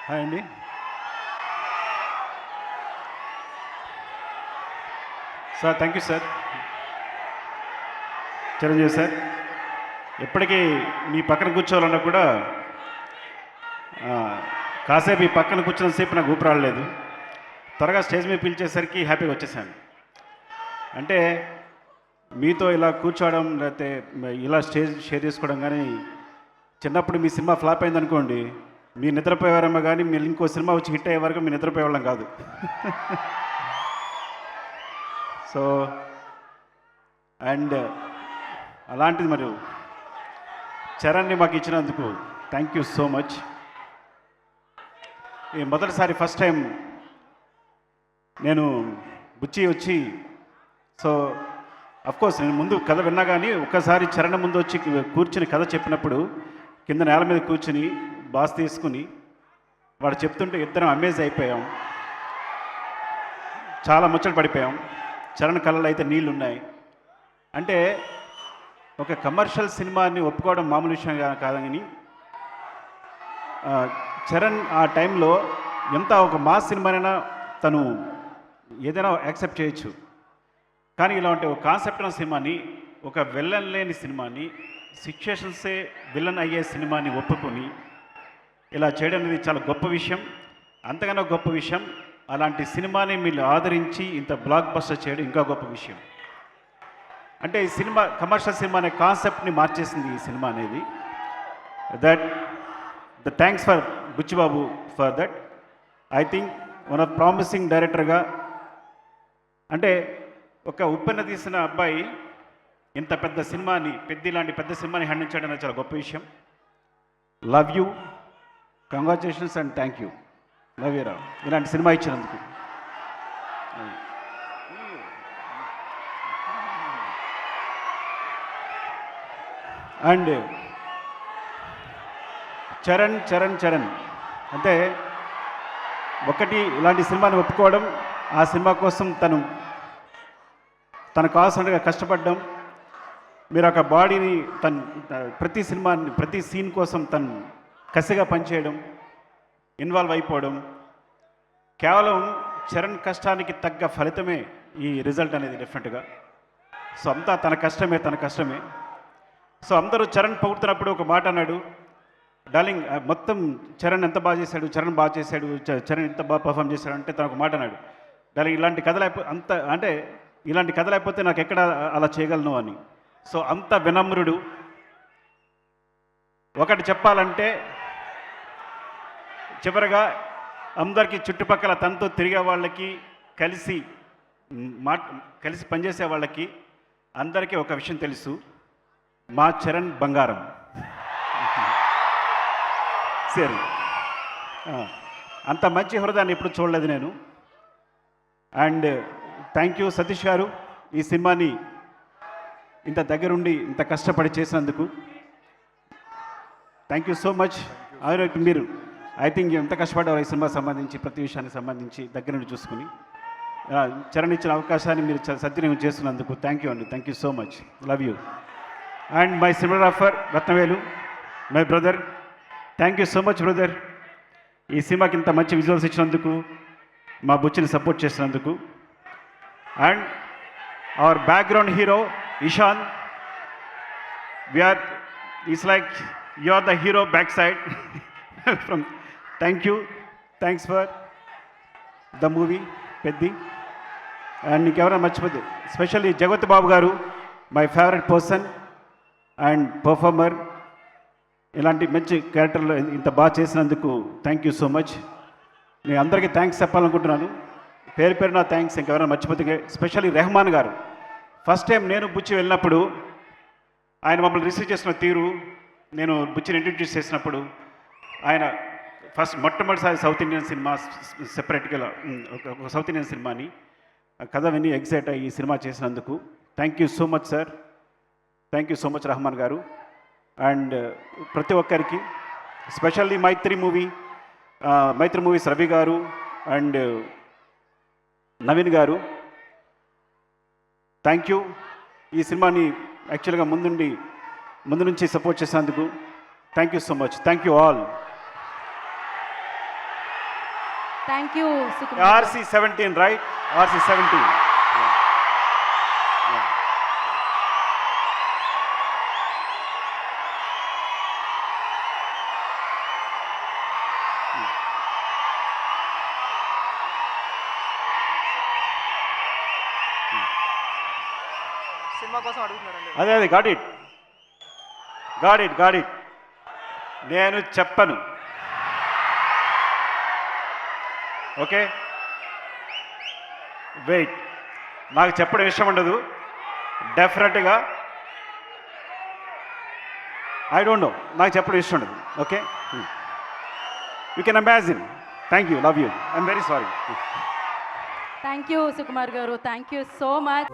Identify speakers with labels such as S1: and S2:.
S1: Hi అండి. Sir thank you sir. Chiranjeevi sir, ఎప్పటికీ మీ పక్కన కూర్చోవాలన్నా కూడా కాసేపు ఈ పక్కన కూర్చున్నంతసేపు నాకు ఊపిరి రాలేదు. త్వరగా స్టేజ్ మీద పిలిచేసరికి హ్యాపీగా వచ్చేసాను. అంటే మీతో ఇలా కూర్చోవడం లేకపోతే ఇలా స్టేజ్ షేర్ చేసుకోవడం కానీ, చిన్నప్పుడు మీ సినిమా ఫ్లాప్ అయిందనుకోండి, మీరు నిద్రపోయేవారేమో కానీ మీరు ఇంకో సినిమా వచ్చి హిట్ అయ్యే వరకు మీరు నిద్రపోయేవాళ్ళం కాదు. సో అండ్ అలాంటిది మరి చరణ్ని మాకు ఇచ్చినందుకు థ్యాంక్ యూ సో మచ్. ఈ మొదటిసారి ఫస్ట్ టైం నేను బుచ్చి వచ్చి, సో అఫ్కోర్స్ నేను ముందు కథ విన్నా కానీ ఒక్కసారి చరణ్ ముందు వచ్చి కూర్చుని కథ చెప్పినప్పుడు కింద నేల మీద కూర్చుని బాస్ తీసుకుని వాడు చెప్తుంటే ఇద్దరం అమేజ్ అయిపోయాం, చాలా ముచ్చట పడిపోయాం. చరణ్ కళ్ళలో అయితే నీళ్ళు ఉన్నాయి. అంటే ఒక కమర్షియల్ సినిమాని ఒప్పుకోవడం మామూలు విషయం కాదని, చరణ్ ఆ టైంలో ఎంత ఒక మాస్ సినిమానైనా తను ఏదైనా యాక్సెప్ట్ చేయొచ్చు, కానీ ఇలాంటి ఒక కాన్సెప్ట్ ఉన్న సినిమాని, ఒక విలన్ లేని సినిమాని, సిచ్యుయేషన్సే విలన్ అయ్యే సినిమాని ఒప్పుకొని ఇలా చేయడం అనేది చాలా గొప్ప విషయం. అంతకన్నా గొప్ప విషయం, అలాంటి సినిమాని మీరు ఆదరించి ఇంత బ్లాక్ బస్టర్ చేయడం ఇంకా గొప్ప విషయం. అంటే ఈ సినిమా కమర్షియల్ సినిమా అనే కాన్సెప్ట్ని మార్చేసింది ఈ సినిమా అనేది. The thanks for Buchibabu for that. I think one of promising డైరెక్టర్గా, అంటే ఒక ఉప్పెన తీసిన అబ్బాయి ఇంత పెద్ద సినిమాని, ఇలాంటి పెద్ద సినిమాని హ్యాండిల్ చేయడం అనేది చాలా గొప్ప విషయం. Love you, congratulations and thank you. Love you Rao, ఇలాంటి సినిమా ఇచ్చినందుకు. అండ్ చరణ్ చరణ్ చరణ్ అంటే ఒకటి, ఇలాంటి సినిమాని ఒప్పుకోవడం, ఆ సినిమా కోసం తనకు కావాల్సినట్టుగా కష్టపడడం, మీరు ఒక బాడీని ప్రతి సినిమాని, ప్రతి సీన్ కోసం తను కసిగా పనిచేయడం, ఇన్వాల్వ్ అయిపోవడం, కేవలం చరణ్ కష్టానికి తగ్గ ఫలితమే ఈ రిజల్ట్ అనేది డెఫినెట్గా. సో అంతా తన కష్టమే. సో అందరూ చరణ్ పొగుడుతున్నప్పుడు ఒక మాట అన్నాడు, డార్లింగ్ మొత్తం చరణ్ ఎంత బాగా చేశాడు, చరణ్ ఎంత బాగా పర్ఫామ్ చేశాడు అంటే తను ఒక మాట అన్నాడు, డార్లింగ్ ఇలాంటి కథ లేకపోతే నాకు ఎక్కడ అలా చేయగలను అని. సో అంత వినమ్రుడు. ఒకటి చెప్పాలంటే, చివరగా అందరికీ చుట్టుపక్కల తనతో తిరిగే వాళ్ళకి, కలిసి పనిచేసే వాళ్ళకి అందరికీ ఒక విషయం తెలుసు, మా చరణ్ బంగారం. సరే, అంత మంచి హృదయాన్ని ఎప్పుడు చూడలేదు నేను. అండ్ థ్యాంక్ యూ సతీష్ గారు, ఈ సినిమాని ఇంత దగ్గరుండి ఇంత కష్టపడి చేసినందుకు థ్యాంక్ యూ సో మచ్. మీరు ఐ థింక్ ఎంత కష్టపడ్డారు ఈ సినిమా సంబంధించి, ప్రతి విషయానికి సంబంధించి దగ్గర నుండి చూసుకుని. చరణ్ ఇచ్చిన అవకాశాన్ని మీరు సద్వినియోగం చేస్తున్నందుకు థ్యాంక్ యూ అండి. Thank you so much. Love you. And my cinematographer Ratnavelu, my brother, thank you so much brother. ఈ సినిమాకి ఇంత మంచి విజువల్స్ ఇచ్చినందుకు, మా బుచ్చిని సపోర్ట్ చేసినందుకు. And our background hero Ishaan, is like you are the hero back side from. Thank you, thanks for the movie Peddi. And నీకెవరైనా మర్చిపోతే, స్పెషల్లీ జగత్ బాబు గారు, my favourite person and performer. ఇలాంటి మంచి క్యారెక్టర్లో ఇంత బాగా చేసినందుకు థ్యాంక్ యూ సో మచ్. నేను అందరికీ థ్యాంక్స్ చెప్పాలనుకుంటున్నాను, పేరు నా థ్యాంక్స్. ఇంకెవరైనా మర్చిపోతే, స్పెషల్లీ రెహమాన్ గారు. ఫస్ట్ టైం నేను బుచ్చి వెళ్ళినప్పుడు ఆయన మమ్మల్ని రిసీవ్ చేసిన తీరు, నేను బుచ్చిని ఇంట్రడ్యూస్ చేసినప్పుడు, ఆయన మొట్టమొదటిసారి సౌత్ ఇండియన్ సినిమా సెపరేట్గా ఒక సౌత్ ఇండియన్ సినిమాని కథ విని ఎగ్జైట్ అయ్యి ఈ సినిమా చేసినందుకు thank you so much sir. Thank you so much Rahman గారు. అండ్ ప్రతి ఒక్కరికి, స్పెషల్లీ మైత్రి మూవీస్ రవి గారు అండ్ నవీన్ గారు, థ్యాంక్ యూ. ఈ సినిమాని యాక్చువల్గా ముందు నుంచి సపోర్ట్ చేసినందుకు thank you so much. Thank you all.
S2: Thank you Sukumar.
S1: RC17, right? RC17. Yeah. Yeah.
S3: సినిమా కోసం అడుగుతున్నారండి.
S1: అదే గాట్ ఇట్. నేను చెప్పను. Okay, wait. నాకు చెప్పడం ఇష్టం ఉండదు డెఫినెట్గా. ఐ డోంట్ నో, నాకు చెప్పడం ఇష్టం ఉండదు. Okay, you can imagine. Thank you, love you, I'm very sorry.
S2: Thank you Sukumar గారు, థ్యాంక్ యూ సో మచ్.